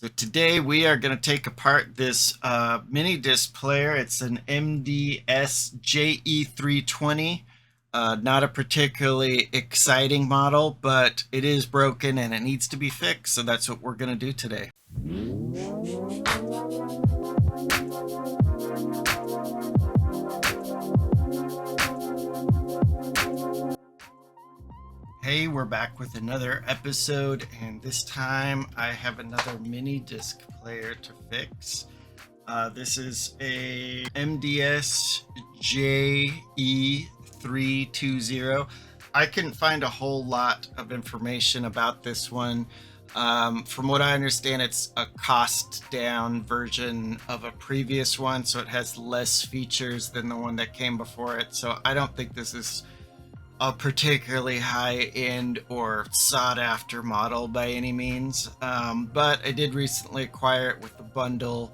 So today we are going to take apart this mini disc player. It's an MDS-JE320. Not a particularly exciting model, but it is broken and it needs to be fixed. So that's what we're going to do today. Hey, we're back with another episode, and this time I have another mini disc player to fix. This is a MDS-JE320. I couldn't find a whole lot of information about this one. From what I understand, it's a cost down version of a previous one, so it has less features than the one that came before it. So I don't think this is a particularly high-end or sought-after model by any means, but I did recently acquire it with a bundle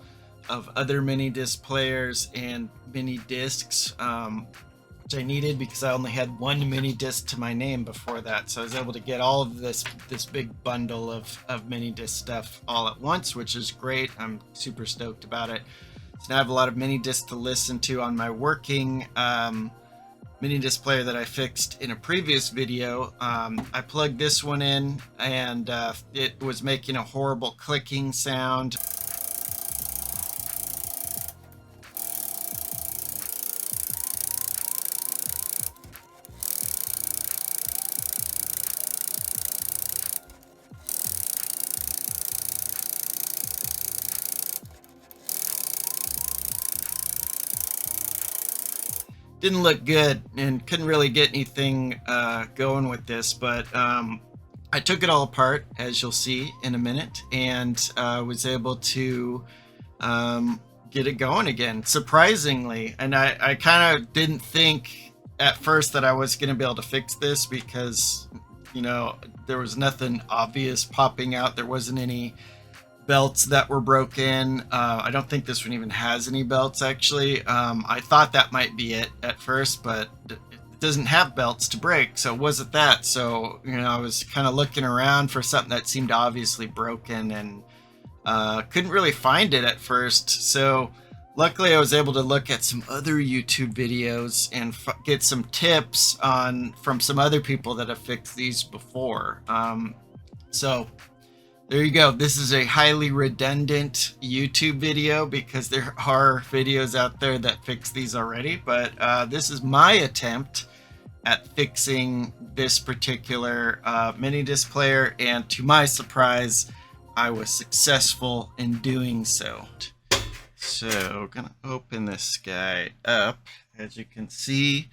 of other mini disc players and mini discs, which I needed because I only had one mini disc to my name before that, so I was able to get all of this big bundle of mini disc stuff all at once, which is great. I'm super stoked about it. So now I have a lot of mini discs to listen to on my working mini disc player that I fixed in a previous video. I plugged this one in and it was making a horrible clicking sound. Didn't look good and couldn't really get anything going with this, but I took it all apart, as you'll see in a minute, and was able to get it going again, surprisingly. And I kind of didn't think at first that I was going to be able to fix this because, you know, there was nothing obvious popping out. There wasn't any belts that were broken. I don't think this one even has any belts, actually. I thought that might be it at first, but it doesn't have belts to break, so it wasn't that. So, you know, I was kind of looking around for something that seemed obviously broken and couldn't really find it at first. So luckily I was able to look at some other YouTube videos and get some tips from some other people that have fixed these before. So there you go. This is a highly redundant YouTube video because there are videos out there that fix these already, but this is my attempt at fixing this particular mini disc player, and to my surprise, I was successful in doing so. So, gonna open this guy up. As you can see,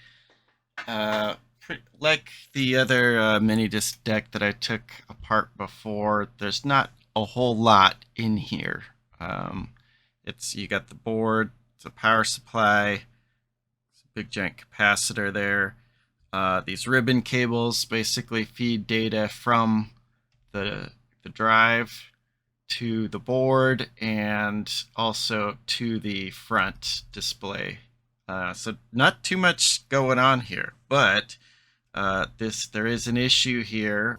like the other mini disc deck that I took apart before, there's not a whole lot in here. You got the board, it's a power supply, it's a big giant capacitor there. These ribbon cables basically feed data from the drive to the board and also to the front display. So not too much going on here, but there is an issue here.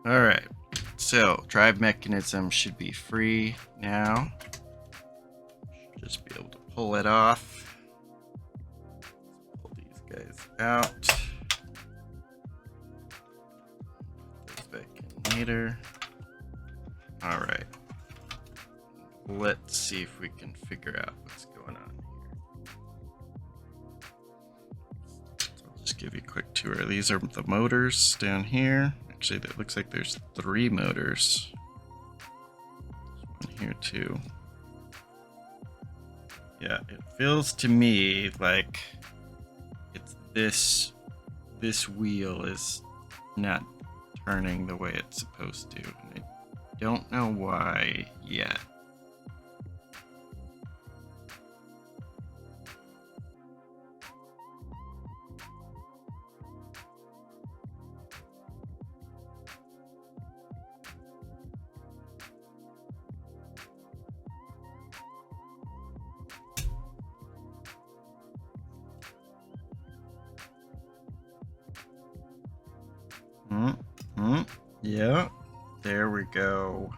All right, so drive mechanism should be free now. Just be able to pull it off. Pull these guys out. Put those back in later. All right. Let's see if we can figure out what's going on here. So I'll just give you a quick tour. These are the motors down here. Actually, it looks like there's 3 motors. There's one here too. Yeah, it feels to me like it's this wheel is not turning the way it's supposed to. And I don't know why yet. Yeah, there we go.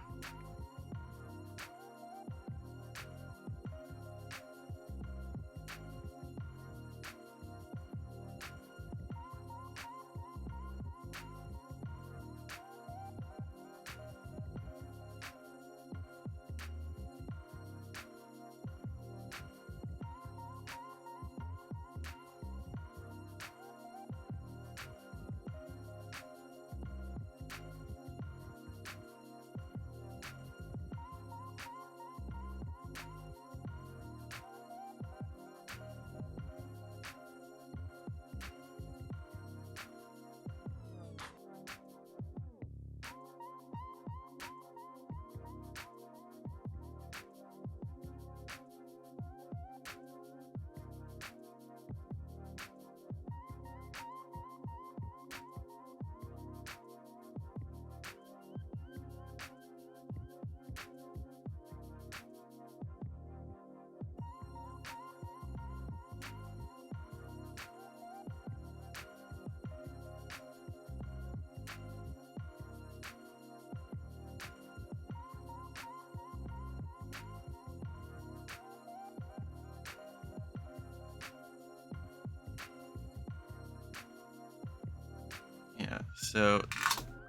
Yeah, so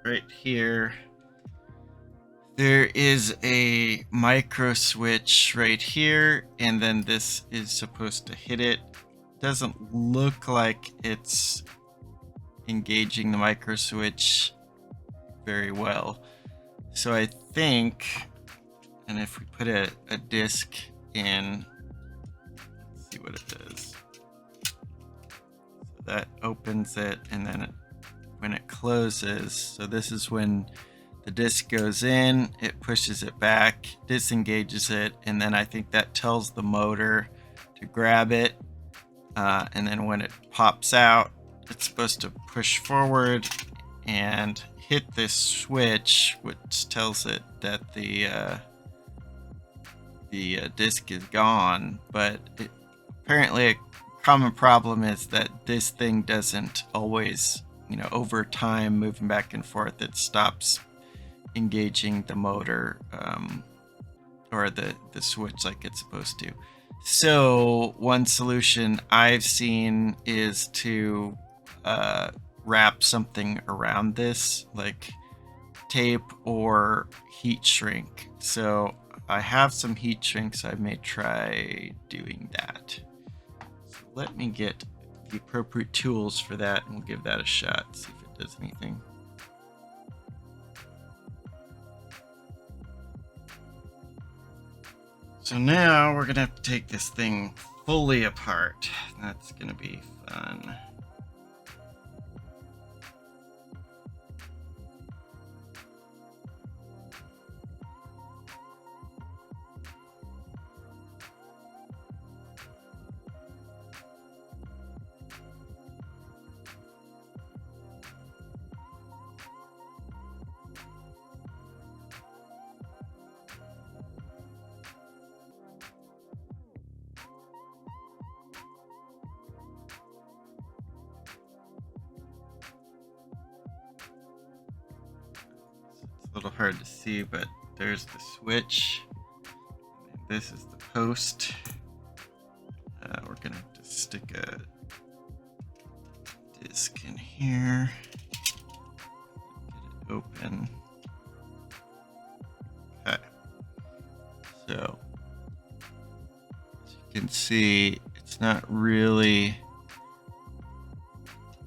right here, there is a micro switch right here, and then this is supposed to hit it. Doesn't look like it's engaging the micro switch very well. So I think, and if we put a disc in, let's see what it does. So that opens it, and then when it closes, so this is when the disc goes in, it pushes it back, disengages it, and then I think that tells the motor to grab it, and then when it pops out, it's supposed to push forward and hit this switch, which tells it that the disc is gone. But apparently a common problem is that this thing doesn't always, over time, moving back and forth, it stops engaging the motor, or the switch like it's supposed to. So one solution I've seen is to wrap something around this, like tape or heat shrink. So I have some heat shrinks. I may try doing that. So let me get the appropriate tools for that, and we'll give that a shot, see if it does anything. So now we're gonna have to take this thing fully apart. That's gonna be fun. A little hard to see, but there's the switch. This is the post. We're gonna have to stick a disc in here. Get it open. Okay. So as you can see, it's not really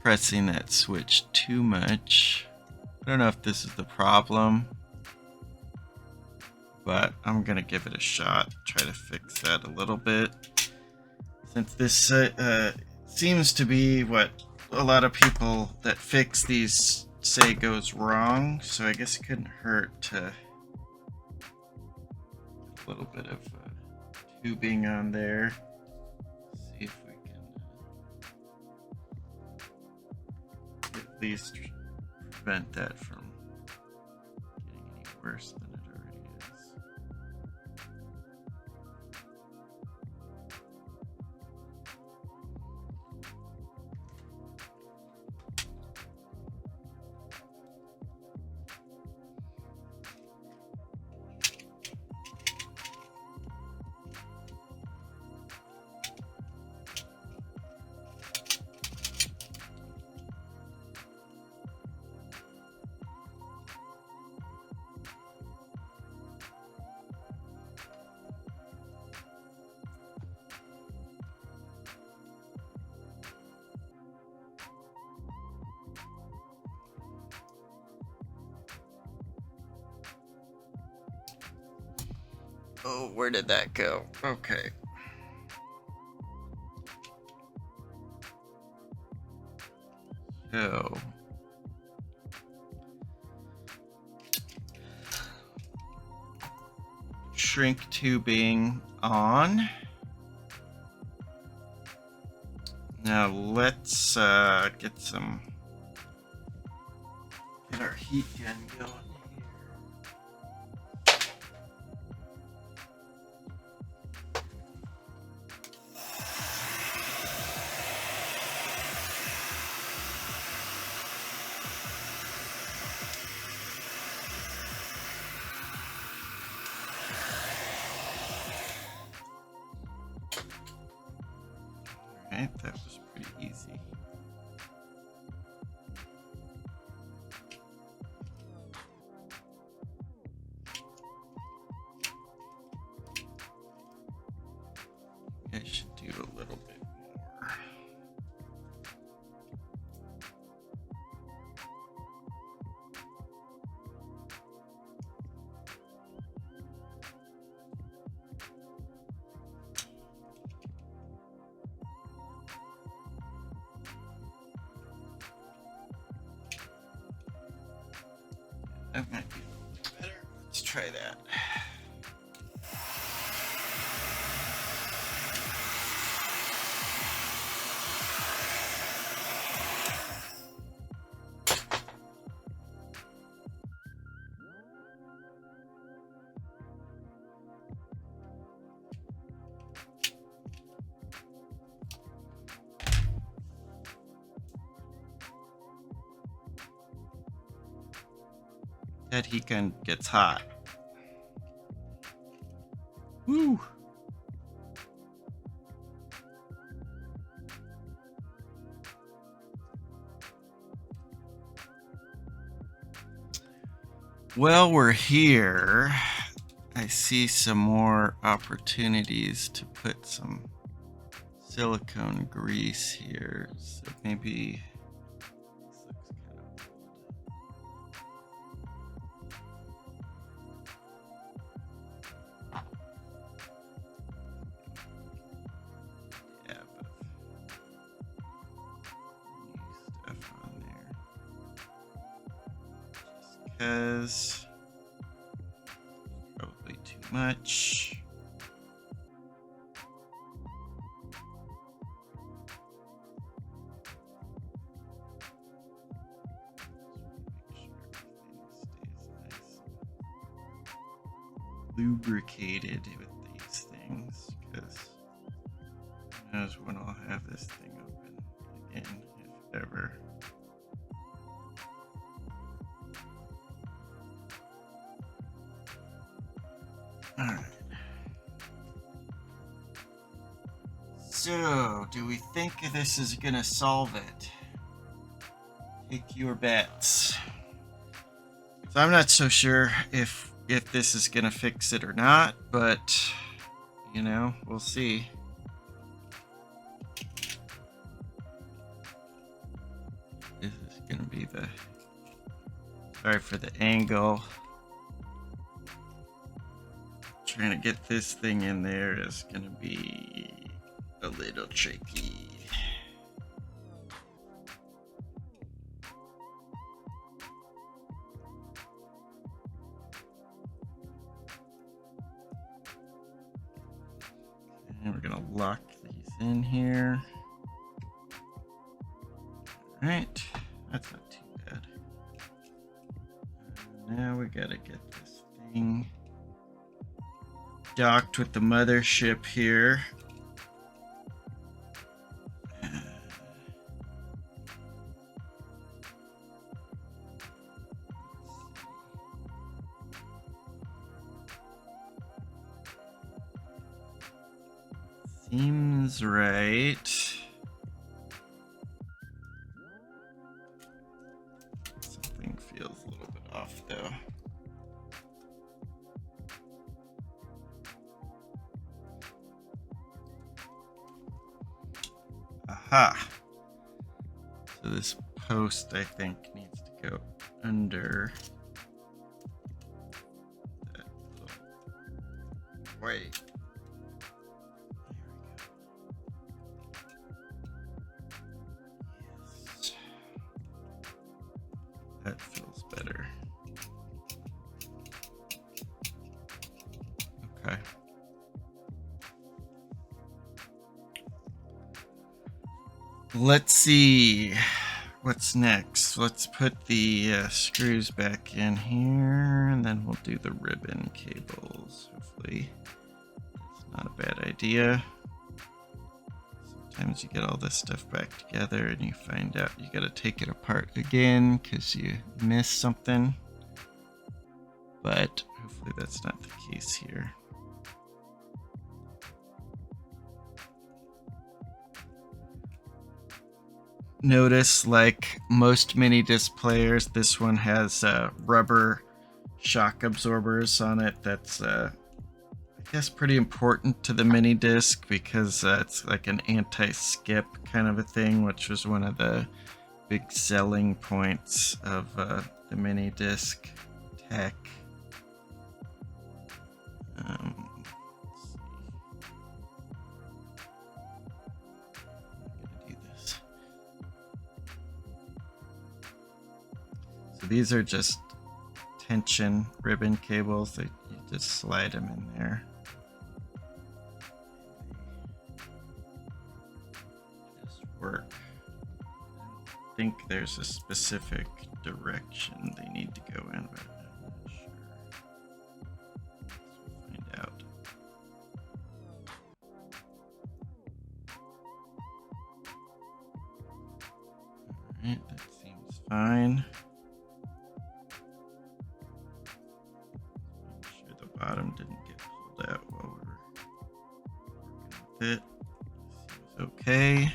pressing that switch too much. I don't know if this is the problem, but I'm gonna give it a shot, try to fix that a little bit, since this seems to be what a lot of people that fix these say goes wrong. So I guess it couldn't hurt to a little bit of tubing on there. See if we can at least prevent that from getting any worse than it already is. Oh, where did that go? Okay. So shrink tubing on. Now let's get our heat gun going here. Alright, that was pretty easy. I should do a little bit more. That might be a little bit better. Let's try that. That heat gun gets hot. Woo! Well, we're here. I see some more opportunities to put some silicone grease here. So maybe this looks kind of stuff on there. Just because probably too much. Lubricated with these things, because who knows when I'll have this thing open again, if ever. Alright. So, do we think this is gonna solve it? Take your bets. So I'm not so sure if this is gonna fix it or not, but you know, we'll see. This is gonna be the, sorry for the angle. Trying to get this thing in there is gonna be a little tricky. And we're gonna lock these in here. All right, that's not too bad. Now we gotta get this thing docked with the mothership here. Seems right. Something feels a little bit off though. Aha. So this post, I think, needs to go under that little Wait. Yes. That feels better. Okay. Let's see. What's next? Let's put the screws back in here, and then we'll do the ribbon cables. Hopefully, it's not a bad idea. Sometimes you get all this stuff back together and you find out you gotta take it apart again because you missed something. But hopefully that's not the case here. Notice, like most MiniDisc players, this one has rubber shock absorbers on it. That's I guess pretty important to the MiniDisc because it's like an anti-skip kind of a thing, which was one of the big selling points of the MiniDisc tech. These are just tension ribbon cables that you just slide them in there. Just work. I think there's a specific direction they need to go in, but I'm not sure. We'll find out. Alright, that seems fine. Bottom didn't get pulled out while we were working with it. Seems okay.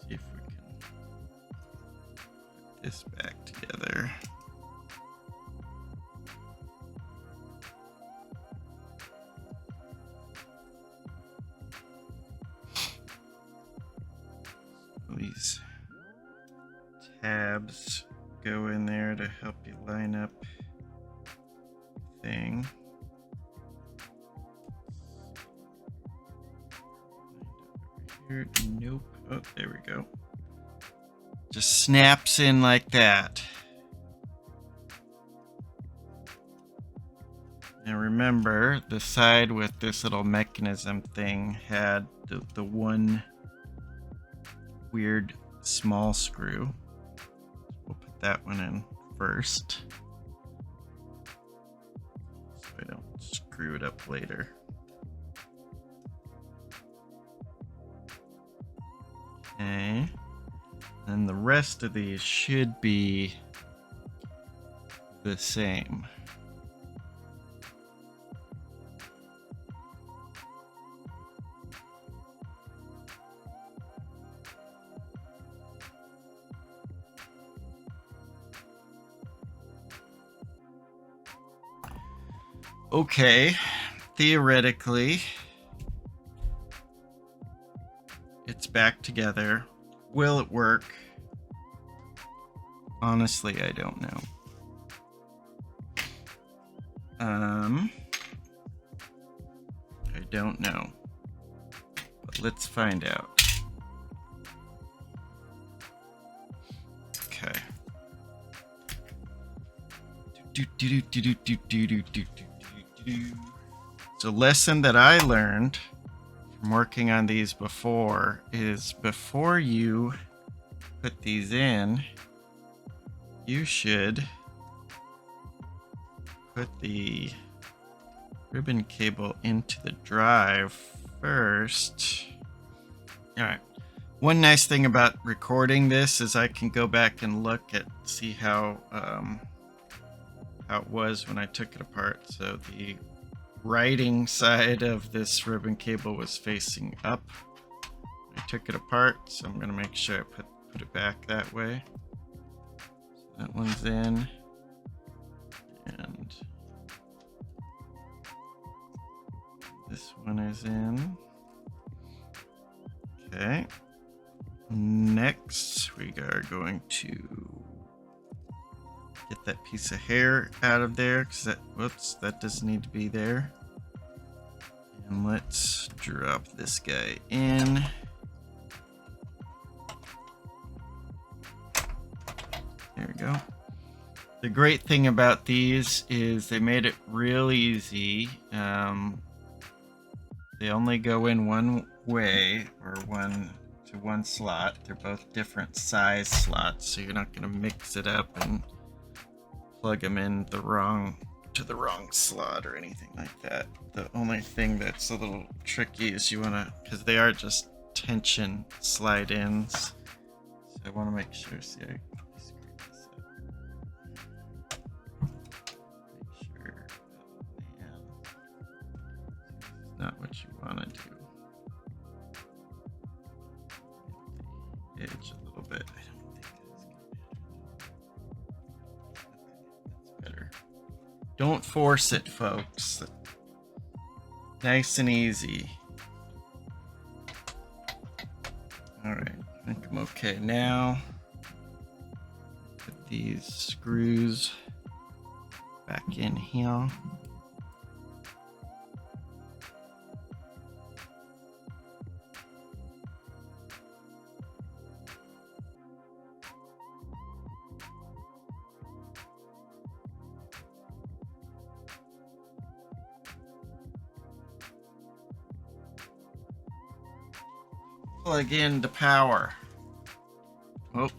See if we can put this back together. These tabs go in there to help you line up the thing. Here, nope. Oh, there we go. Just snaps in like that. Now remember, the side with this little mechanism thing had the one weird small screw. We'll put that one in first so I don't screw it up later. Okay, and the rest of these should be the same. Okay, theoretically, it's back together. Will it work? Honestly, I don't know. I don't know. But let's find out. Okay. So lesson that I learned from working on these before is before you put these in, you should put the ribbon cable into the drive first. All right. One nice thing about recording this is I can go back and look at, see how it was when I took it apart. So the writing side of this ribbon cable was facing up. I took it apart, so I'm going to make sure I put it back that way. So that one's in, and this one is in. Okay, Next, we are going to get that piece of hair out of there, because that, whoops, that doesn't need to be there. And let's drop this guy in. There we go. The great thing about these is they made it real easy. They only go in one way, or one slot. They're both different size slots, so you're not going to mix it up and plug them in to the wrong slot or anything like that. The only thing that's a little tricky is you want to, because they are just tension slide ins, so I want to make sure. See, I screwed this up. Make sure it's not what you want to do. Edge a little bit. I don't think that's better. Don't force it, folks. Nice and easy. Alright, I think I'm okay now. Put these screws back in here. Plug in the power. Oh, look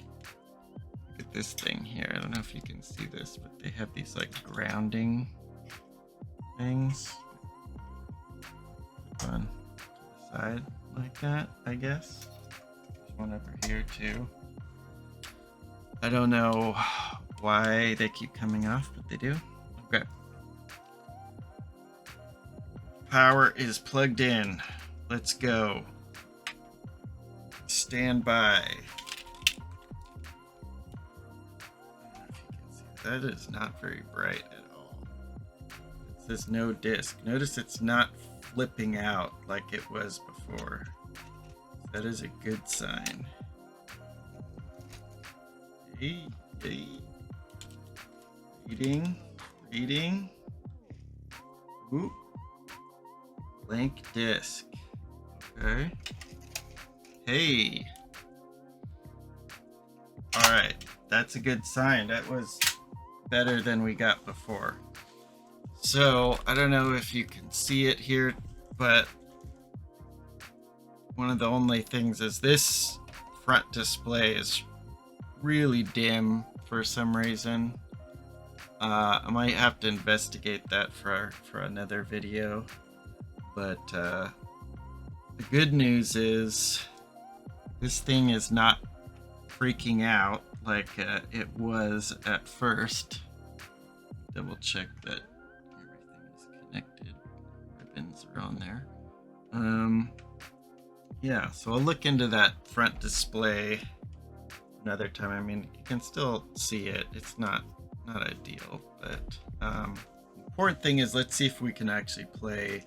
at this thing here. I don't know if you can see this, but they have these like grounding things. Put one to the side like that, I guess. There's one over here too. I don't know why they keep coming off, but they do. Okay. Power is plugged in. Let's go. Stand by. That is not very bright at all. It says no disc. Notice it's not flipping out like it was before. That is a good sign. Hey. Reading. Ooh. Blank disc. Okay. Hey. Alright, that's a good sign. That was better than we got before. So, I don't know if you can see it here, but one of the only things is this front display is really dim for some reason. I might have to investigate that for another video. But the good news is this thing is not freaking out like it was at first. Double check that everything is connected. Ribbons are on there. Yeah, so I'll look into that front display another time. I mean, you can still see it. It's not ideal, but important thing is, let's see if we can actually play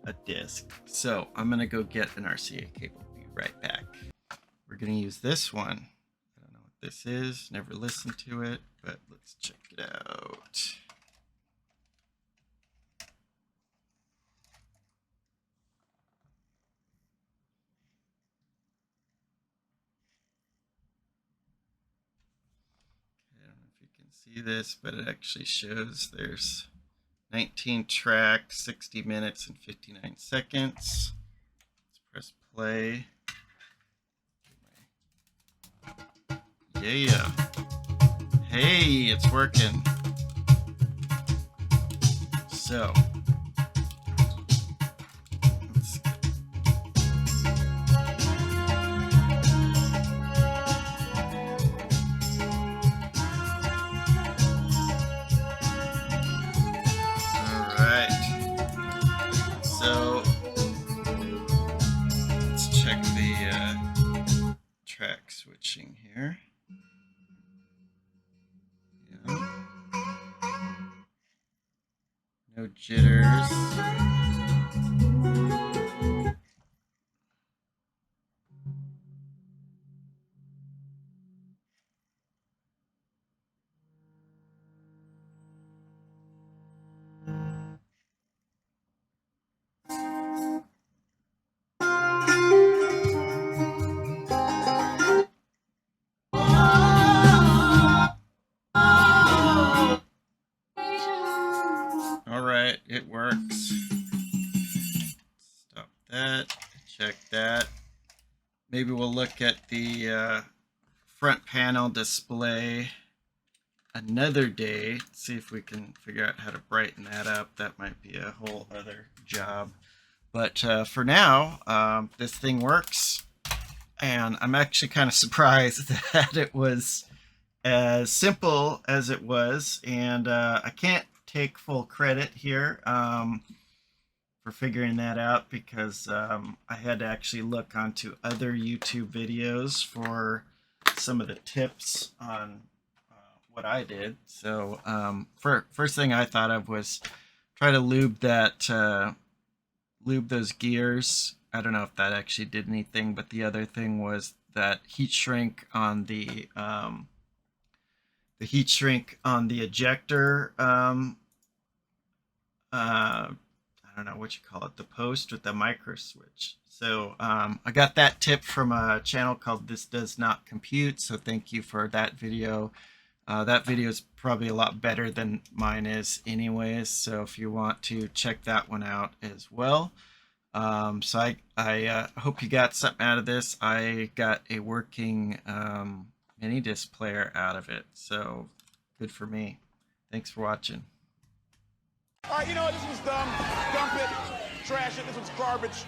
a disc. So I'm gonna go get an RCA cable. Be right back. We're gonna use this one. I don't know what this is. Never listened to it, but let's check it out. I don't know if you can see this, but it actually shows there's 19 tracks, 60 minutes and 59 seconds. Let's press play. Yeah. Hey, it's working. So, let's get So let's check the track switching here. Yeah. No jitters. check that. Maybe we'll look at the front panel display another day. See if we can figure out how to brighten that up. That might be a whole other job. But for now, this thing works. And I'm actually kind of surprised that it was as simple as it was. And I can't take full credit here for figuring that out, because I had to actually look onto other YouTube videos for some of the tips on what I did. So first thing I thought of was try to lube those gears. I don't know if that actually did anything, but the other thing was that heat shrink on the ejector. I don't know what you call it, the post with the microswitch. So I got that tip from a channel called This Does Not Compute. So thank you for that video. That video is probably a lot better than mine is anyways. So if you want to check that one out as well. So I hope you got something out of this. I got a working MiniDisc player out of it. So good for me. Thanks for watching. All right, you know what? This was dumb. Dump it. Trash it. This was garbage.